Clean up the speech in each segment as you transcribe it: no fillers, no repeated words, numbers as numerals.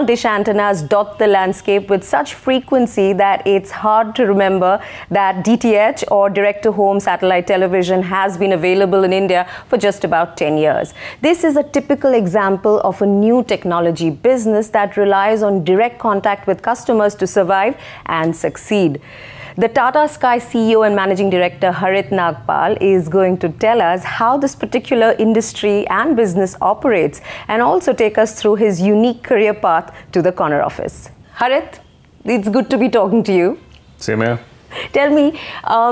small dish antennas dot the landscape with such frequency that it's hard to remember that DTH or direct-to-home satellite television has been available in India for just about 10 years. This is a typical example of a new technology business that relies on direct contact with customers to survive and succeed. The Tata Sky CEO and Managing Director Harit Nagpal is going to tell us how this particular industry and business operates and also take us through his unique career path to the corner office. Harit, it's good to be talking to you. Same here. Tell me, I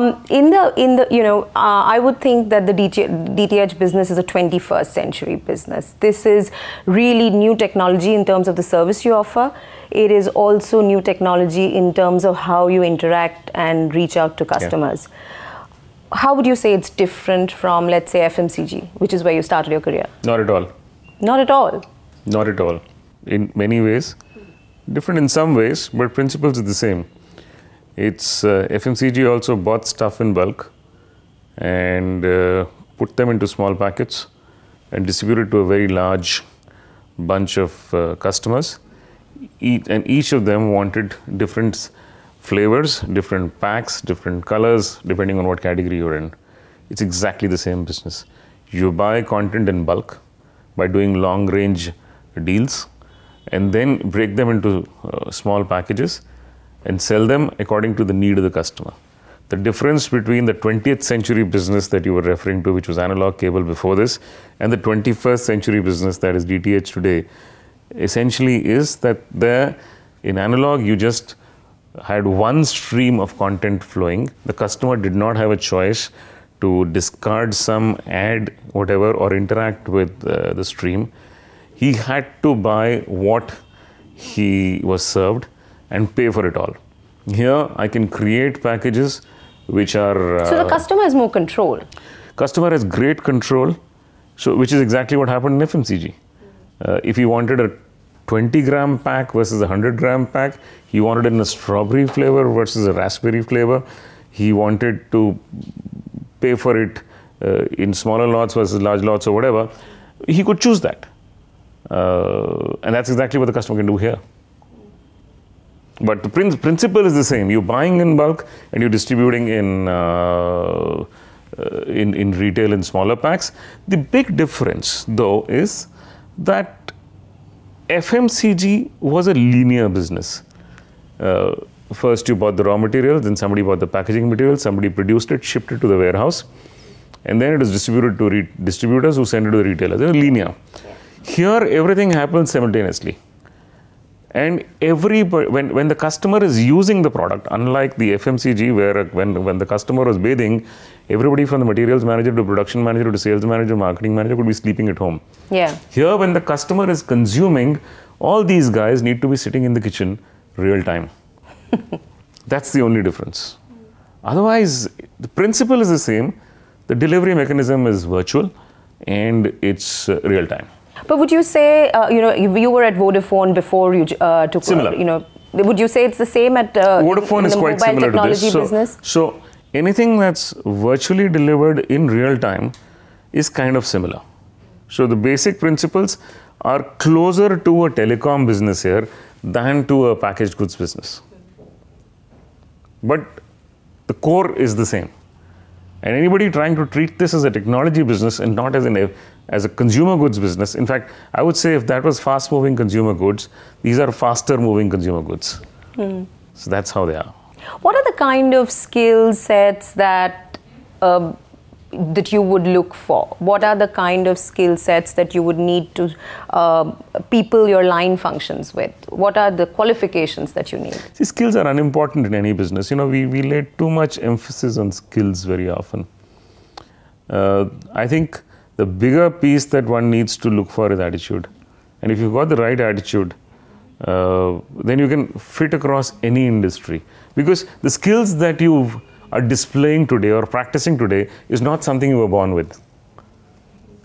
would think that the DTH business is a 21st century business. This is really new technology in terms of the service you offer. It is also new technology in terms of how you interact and reach out to customers. Yeah. How would you say it's different from, let's say, FMCG, which is where you started your career? Not at all. Not at all? Not at all. In many ways. Different in some ways, but principles are the same. It's FMCG also bought stuff in bulk and put them into small packets and distributed to a very large bunch of customers. And each of them wanted different flavors, different packs, different colors, depending on what category you're in. It's exactly the same business. You buy content in bulk by doing long range deals and then break them into small packages and sell them according to the need of the customer. The difference between the 20th century business that you were referring to, which was analog cable before this, and the 21st century business that is DTH today, essentially is that in analog you just had one stream of content flowing. The customer did not have a choice to discard some, add whatever, or interact with the stream. He had to buy what he was served and pay for it all. Here I can create packages which are... so the customer has more control. Customer has great control, which is exactly what happened in FMCG. If he wanted a 20-gram pack versus a 100-gram pack, he wanted it in a strawberry flavor versus a raspberry flavor. He wanted to pay for it in smaller lots versus large lots or whatever. He could choose that. And that's exactly what the customer can do here. But the principle is the same. You're buying in bulk and you're distributing in retail in smaller packs. The big difference, though, is that FMCG was a linear business. First you bought the raw materials, then somebody bought the packaging materials, somebody produced it, shipped it to the warehouse, and then it was distributed to distributors who sent it to the retailers. They were linear. Yeah. Here, everything happens simultaneously. And when the customer is using the product, unlike the FMCG where when the customer was bathing, everybody from the materials manager to production manager to sales manager, marketing manager could be sleeping at home. Yeah. Here, when the customer is consuming, all these guys need to be sitting in the kitchen real time. That's the only difference. Otherwise, the principle is the same. The delivery mechanism is virtual and it's real time. But would you say, you were at Vodafone before you took similar. Would you say it's the same at Vodafone is quite similar to this. Business? So anything that's virtually delivered in real time is kind of similar. So the basic principles are closer to a telecom business here than to a packaged goods business. But the core is the same. And anybody trying to treat this as a technology business and not as a consumer goods business, in fact, I would say if that was fast-moving consumer goods, these are faster-moving consumer goods. So that's how they are. What are the kind of skill sets that you would look for? What are the kind of skill sets that you would need to people your line functions with? What are the qualifications that you need? See, skills are unimportant in any business. We lay too much emphasis on skills very often. I think the bigger piece that one needs to look for is attitude. And if you've got the right attitude, then you can fit across any industry. Because the skills that you are displaying today or practicing today is not something you were born with.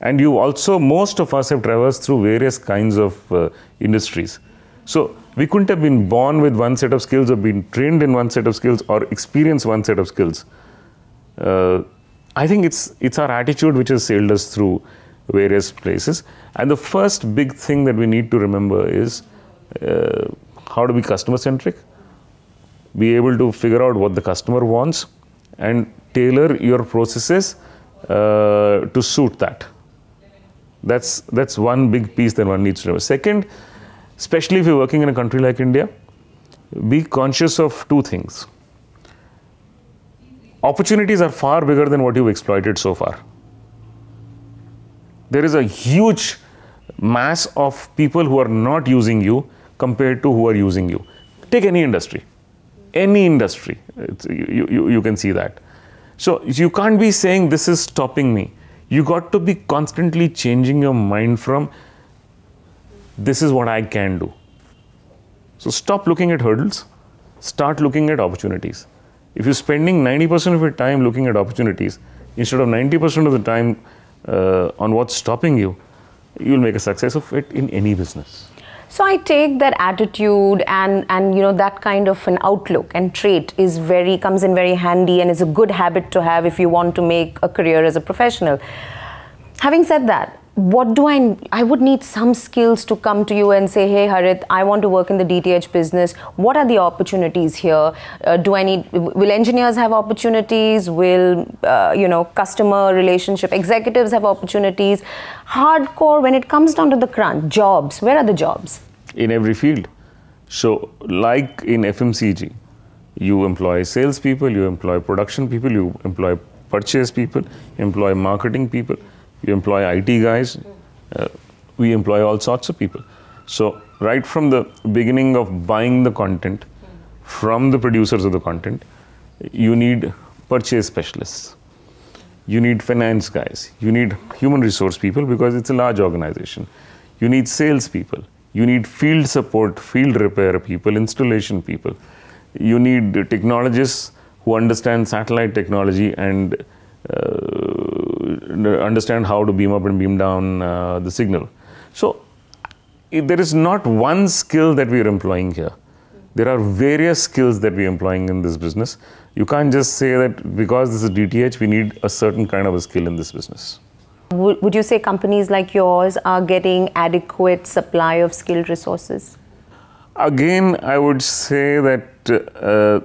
And you also, most of us have traversed through various kinds of industries. So we couldn't have been born with one set of skills or been trained in one set of skills or experienced one set of skills. I think it's our attitude which has sailed us through various places. And the first big thing that we need to remember is how to be customer centric, be able to figure out what the customer wants and tailor your processes to suit that. That's one big piece that one needs to remember. Second, especially if you're working in a country like India, be conscious of two things. Opportunities are far bigger than what you've exploited so far. There is a huge mass of people who are not using you compared to who are using you. Take any industry. Any industry, you can see that. So you can't be saying this is stopping me. You got to be constantly changing your mind from this is what I can do. So stop looking at hurdles, start looking at opportunities. If you're spending 90% of your time looking at opportunities instead of 90% of the time on what's stopping you, you'll make a success of it in any business. So I take that attitude and that kind of an outlook and trait comes in very handy and is a good habit to have if you want to make a career as a professional. Having said that, I would need some skills to come to you and say, hey Harit, I want to work in the DTH business. What are the opportunities here? Will engineers have opportunities? Will customer relationship executives have opportunities? Hardcore, when it comes down to the crunch, jobs, where are the jobs? In every field. So like in FMCG, you employ salespeople, you employ production people, you employ purchase people, you employ marketing people, you employ IT guys, we employ all sorts of people. So right from the beginning of buying the content from the producers of the content, you need purchase specialists, you need finance guys, you need human resource people because it's a large organization, you need sales people, you need field support, field repair people, installation people, you need technologists who understand satellite technology and understand how to beam up and beam down the signal. So there is not one skill that we are employing here. There are various skills that we are employing in this business. You can't just say that because this is DTH, we need a certain kind of a skill in this business. Would you say companies like yours are getting adequate supply of skilled resources? Again, I would say that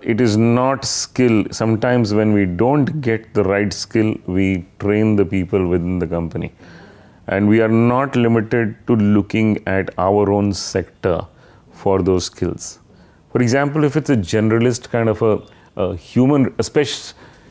it is not skill. Sometimes when we don't get the right skill, we train the people within the company. And we are not limited to looking at our own sector for those skills. For example, if it's a generalist kind of a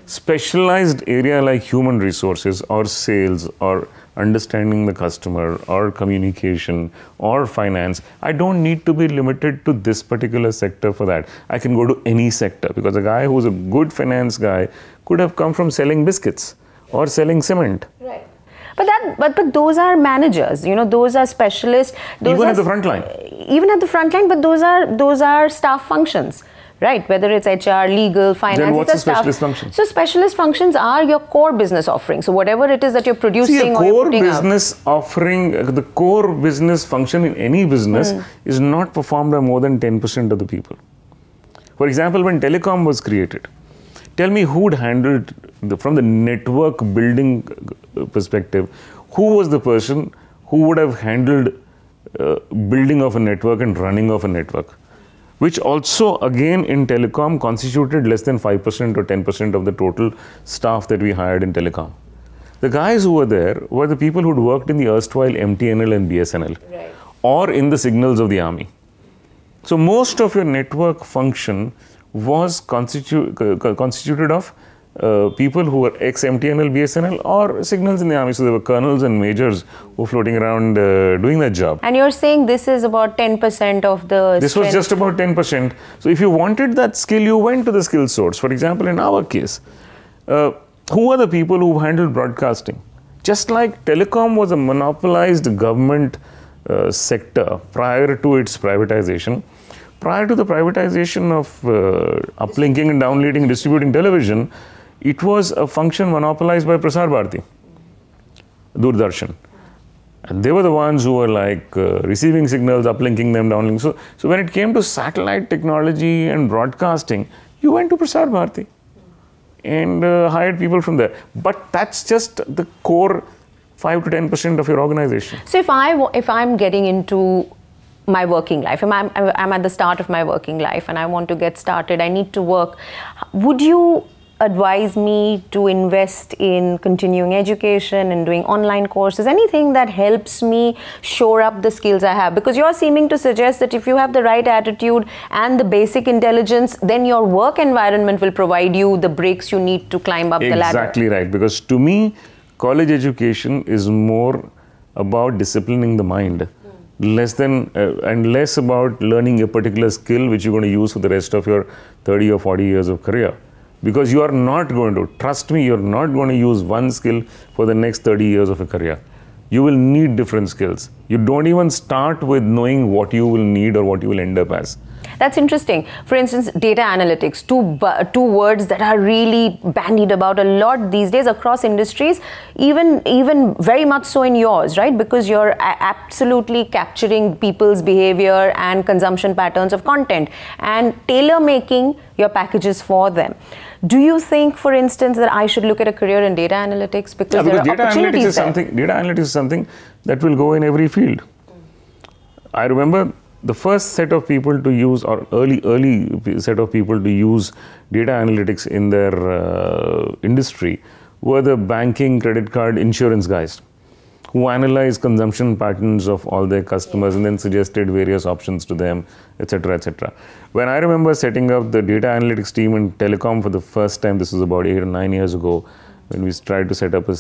specialized area like human resources or sales or understanding the customer or communication or finance, I don't need to be limited to this particular sector for that. I can go to any sector because a guy who's a good finance guy could have come from selling biscuits or selling cement. Right. But those are managers, those are specialists. Even at the front line. Even at the front line, but those are staff functions. Right, whether it's HR, legal, finance. Then what's the specialist function? So specialist functions are your core business offering. So whatever it is that you're producing or you're putting out. The core business function in any business is not performed by more than 10% of the people. For example, when telecom was created, tell me who'd handled, from the network building perspective, who was the person who would have handled building of a network and running of a network? Which also again in telecom constituted less than 5% or 10% of the total staff that we hired in telecom. The guys who were there were the people who'd worked in the erstwhile MTNL and BSNL or in the signals of the army. So most of your network function was constituted of people who were ex-MTNL, BSNL or signals in the army. So there were colonels and majors who were floating around doing that job. And you're saying this is about 10% of the This was just about 10%. So if you wanted that skill, you went to the skill source. For example, in our case, who are the people who handled broadcasting? Just like telecom was a monopolized government sector prior to its privatization, prior to the privatization of uplinking and downlinking and distributing television, it was a function monopolized by Prasar Bharati, Doordarshan. And they were the ones who were like receiving signals, uplinking them, downlinking. So when it came to satellite technology and broadcasting, you went to Prasar Bharati and hired people from there. But that's just the core 5 to 10% of your organization. So if I'm getting into my working life. I'm at the start of my working life and I want to get started. I need to work. Would you advise me to invest in continuing education and doing online courses, anything that helps me shore up the skills I have? Because you're seeming to suggest that if you have the right attitude and the basic intelligence, then your work environment will provide you the breaks you need to climb up the ladder. Exactly right. Because to me, college education is more about disciplining the mind, less about learning a particular skill which you're going to use for the rest of your 30 or 40 years of career. Because you are not going to, trust me, you're not going to use one skill for the next 30 years of a career. You will need different skills. You don't even start with knowing what you will need or what you will end up as. That's interesting. For instance, data analytics, two words that are really bandied about a lot these days across industries, even very much so in yours, right? Because you're absolutely capturing people's behavior and consumption patterns of content and tailor-making your packages for them. Do you think, for instance, that I should look at a career in data analytics because there are opportunities there? Data analytics is something that will go in every field. I remember the first set of people to use, or early set of people to use data analytics in their industry were the banking, credit card, insurance guys who analyzed consumption patterns of all their customers and then suggested various options to them, etc., etc. When I remember setting up the data analytics team in telecom for the first time, this was about 8 or 9 years ago, when we tried to set up a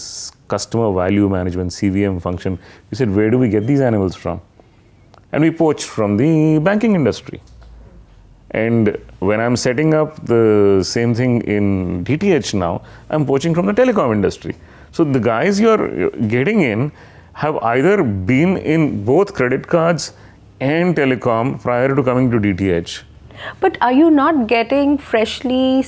customer value management, CVM function, we said, where do we get these animals from? And we poached from the banking industry. And when I'm setting up the same thing in DTH now, I'm poaching from the telecom industry. So the guys you're getting in have either been in both credit cards and telecom prior to coming to DTH. But are you not getting freshly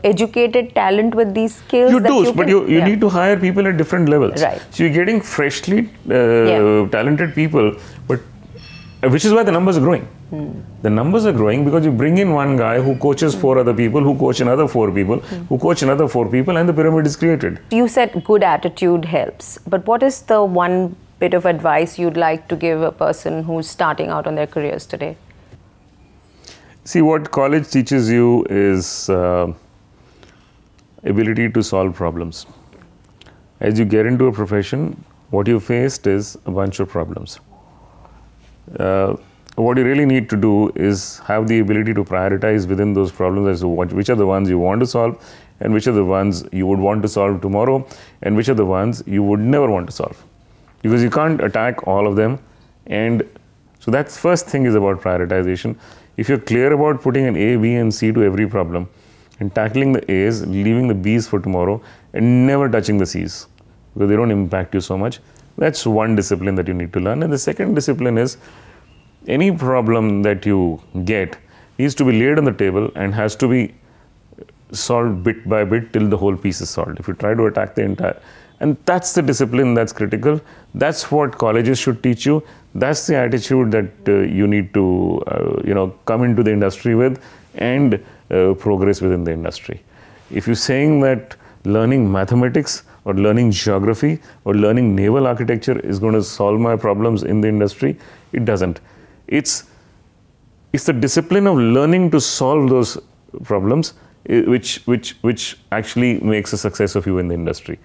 educated talent with these skills? You do, but you need to hire people at different levels. Right. So you're getting freshly talented people, but which is why the numbers are growing. The numbers are growing because you bring in one guy who coaches 4 other people, who coach another 4 people, who coach another 4 people, and the pyramid is created. You said good attitude helps, but what is the one bit of advice you'd like to give a person who's starting out on their careers today? See, what college teaches you is ability to solve problems. As you get into a profession, what you faced is a bunch of problems. What you really need to do is have the ability to prioritize within those problems as to which are the ones you want to solve and which are the ones you would want to solve tomorrow and which are the ones you would never want to solve. Because you can't attack all of them. And so that's first thing is about prioritization. If you're clear about putting an A, B and C to every problem and tackling the A's, leaving the B's for tomorrow and never touching the C's because they don't impact you so much, that's one discipline that you need to learn. And the second discipline is any problem that you get needs to be laid on the table and has to be solved bit by bit till the whole piece is solved. If you try to attack the entire, and that's the discipline that's critical. That's what colleges should teach you. That's the attitude that you need to come into the industry with and progress within the industry. If you're saying that learning mathematics or learning geography or learning naval architecture is going to solve my problems in the industry, it doesn't. It's the discipline of learning to solve those problems which actually makes a success of you in the industry.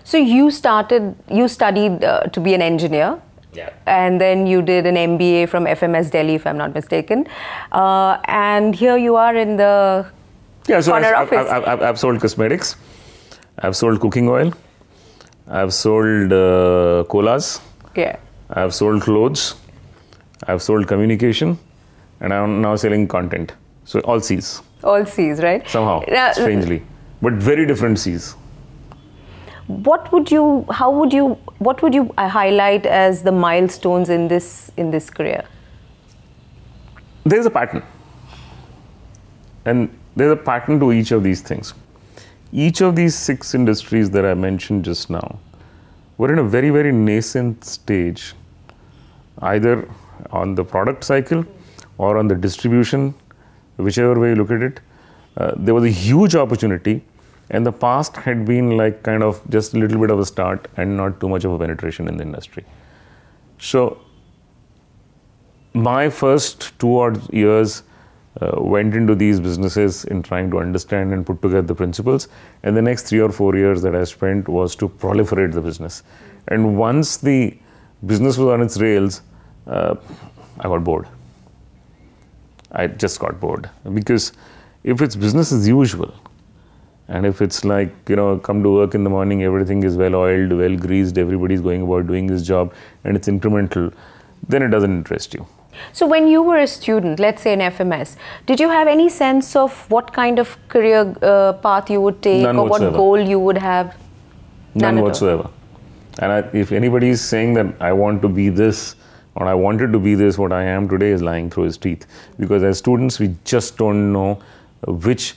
So you studied to be an engineer. Yeah. And then you did an MBA from FMS Delhi, if I'm not mistaken. And here you are in the corner office. I've sold cosmetics. I've sold cooking oil. I've sold colas. Yeah. I've sold clothes. I've sold communication. And I'm now selling content. So all C's. All C's, right? Somehow, strangely. But very different C's. What would you highlight as the milestones in this career? There's a pattern. And there's a pattern to each of these things. Each of these 6 industries that I mentioned just now were in a very, very nascent stage, either on the product cycle or on the distribution, whichever way you look at it. There was a huge opportunity. And the past had been like kind of just a little bit of a start and not too much of a penetration in the industry. So my first 2 odd years went into these businesses in trying to understand and put together the principles, and the next 3 or 4 years that I spent was to proliferate the business. And once the business was on its rails, I got bored. I just got bored, because if it's business as usual, and if it's like, you know, come to work in the morning, everything is well oiled, well greased, everybody's going about doing his job, and it's incremental, then it doesn't interest you. So when you were a student, let's say in FMS, did you have any sense of what kind of career path you would take? None or whatsoever. What goal you would have? None whatsoever. And if anybody is saying that I want to be this, or I wanted to be this, what I am today, is lying through his teeth. Because as students, we just don't know which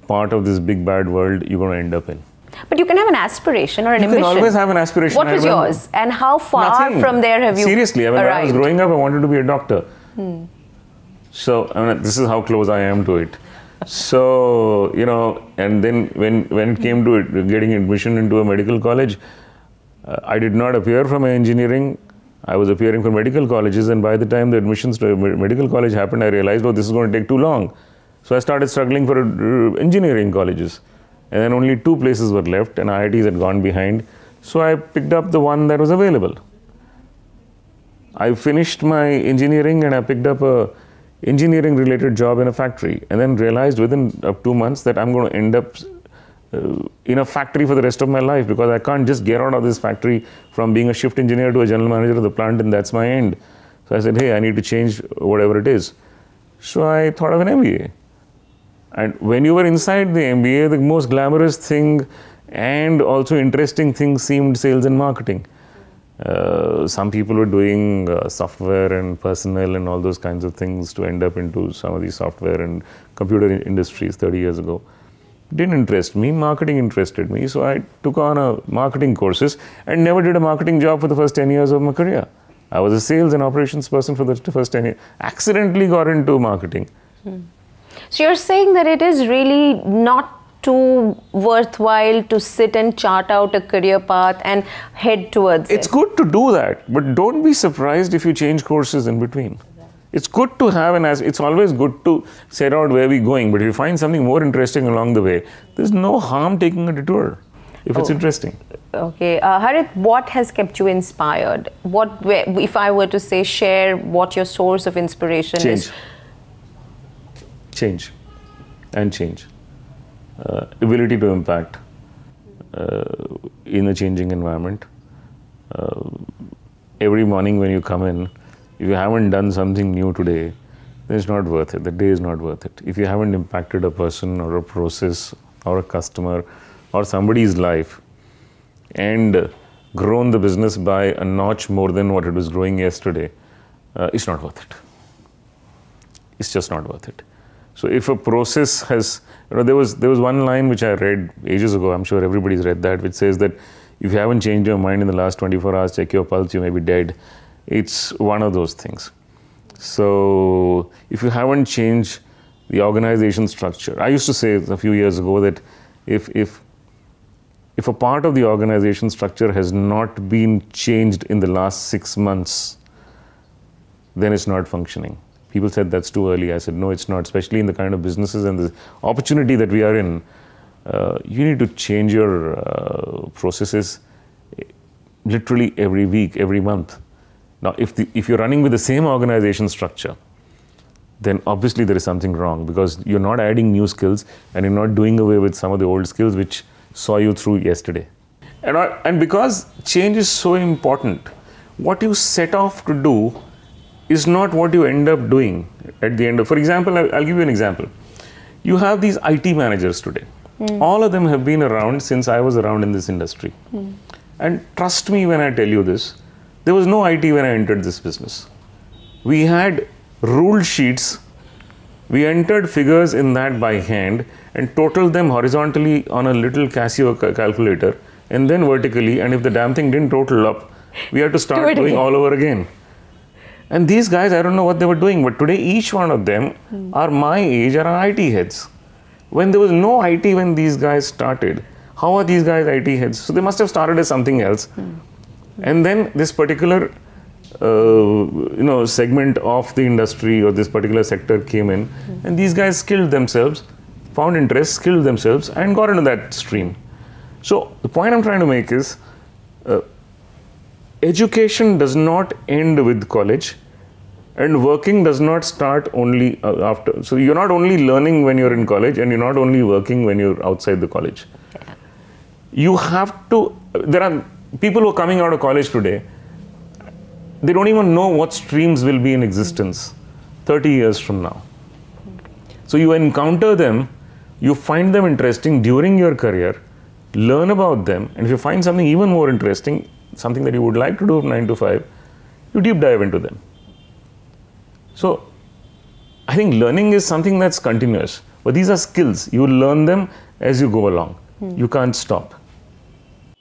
part of this big bad world you're going to end up in. But you can have an aspiration or an ambition. You can always have an aspiration. What was yours? And how far Nothing. from there have you Seriously, I mean, when I was arrived? growing up, I wanted to be a doctor. So, I mean, this is how close I am to it. So, you know, and then when it came to it, getting admission into a medical college, I did not appear from engineering. I was appearing for medical colleges, and by the time the admissions to a medical college happened, I realized, oh, this is going to take too long. So I started struggling for engineering colleges. And then only 2 places were left, and IITs had gone behind. So I picked up the one that was available. I finished my engineering, and I picked up a engineering related job in a factory, and then realized within 2 months that I'm going to end up in a factory for the rest of my life, because I can't just get out of this factory from being a shift engineer to a general manager of the plant, and that's my end. So I said, hey, I need to change whatever it is. So I thought of an MBA. And when you were inside the MBA, the most glamorous thing and also interesting thing seemed sales and marketing. Some people were doing software and personnel and all those kinds of things to end up into some of these software and computer industries 30 years ago. Didn't interest me. Marketing interested me. So I took on a marketing courses and never did a marketing job for the first 10 years of my career. I was a sales and operations person for the first 10 years. Accidentally got into marketing. So you're saying that it is really not too worthwhile to sit and chart out a career path and head towards it. It's good to do that, but don't be surprised if you change courses in between. It's good to have it's always good to set out where we're going, but if you find something more interesting along the way, there's no harm taking a detour if it's interesting. Okay. Harit, what has kept you inspired? If I were to say, share what your source of inspiration is? Change. Ability to impact in a changing environment. Every morning when you come in, if you haven't done something new today, then it's not worth it. The day is not worth it. If you haven't impacted a person or a process or a customer or somebody's life and grown the business by a notch more than what it was growing yesterday, it's not worth it. It's just not worth it. So if a process has, there was one line which I read ages ago, I'm sure everybody's read that, which says that if you haven't changed your mind in the last 24 hours, check your pulse, you may be dead. It's one of those things. So if you haven't changed the organization structure, I used to say a few years ago that if a part of the organization structure has not been changed in the last 6 months, then it's not functioning. People said that's too early. I said, no, it's not, especially in the kind of businesses and the opportunity that we are in. You need to change your processes literally every week, every month. Now, if you're running with the same organization structure, then obviously there is something wrong, because you're not adding new skills and you're not doing away with some of the old skills which saw you through yesterday. And because change is so important, what you set off to do is not what you end up doing at the end of. For example, I'll give you an example. You have these IT managers today. All of them have been around since I was around in this industry. And trust me when I tell you this, there was no IT when I entered this business. We had rule sheets. We entered figures in that by hand and totaled them horizontally on a little Casio calculator, and then vertically, and if the damn thing didn't total up, we had to start doing all over again. And these guys, I don't know what they were doing, but today each one of them are my age, are IT heads. When there was no IT when these guys started, how are these guys IT heads? So they must have started as something else. And then this particular segment of the industry or this particular sector came in, and these guys skilled themselves, found interest, skilled themselves, and got into that stream. So the point I'm trying to make is, education does not end with college, and working does not start only after. So you're not only learning when you're in college, and you're not only working when you're outside the college. Yeah. You have to, there are people who are coming out of college today, they don't even know what streams will be in existence 30 years from now. So you encounter them, you find them interesting during your career, learn about them, and if you find something even more interesting, something that you would like to do from 9 to 5, you deep dive into them. So I think learning is something that's continuous, but these are skills. You learn them as you go along. You can't stop.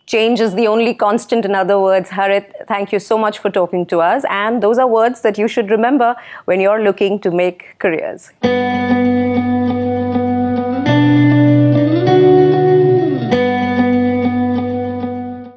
Change is the only constant, in other words. Harit, thank you so much for talking to us. And those are words that you should remember when you're looking to make careers.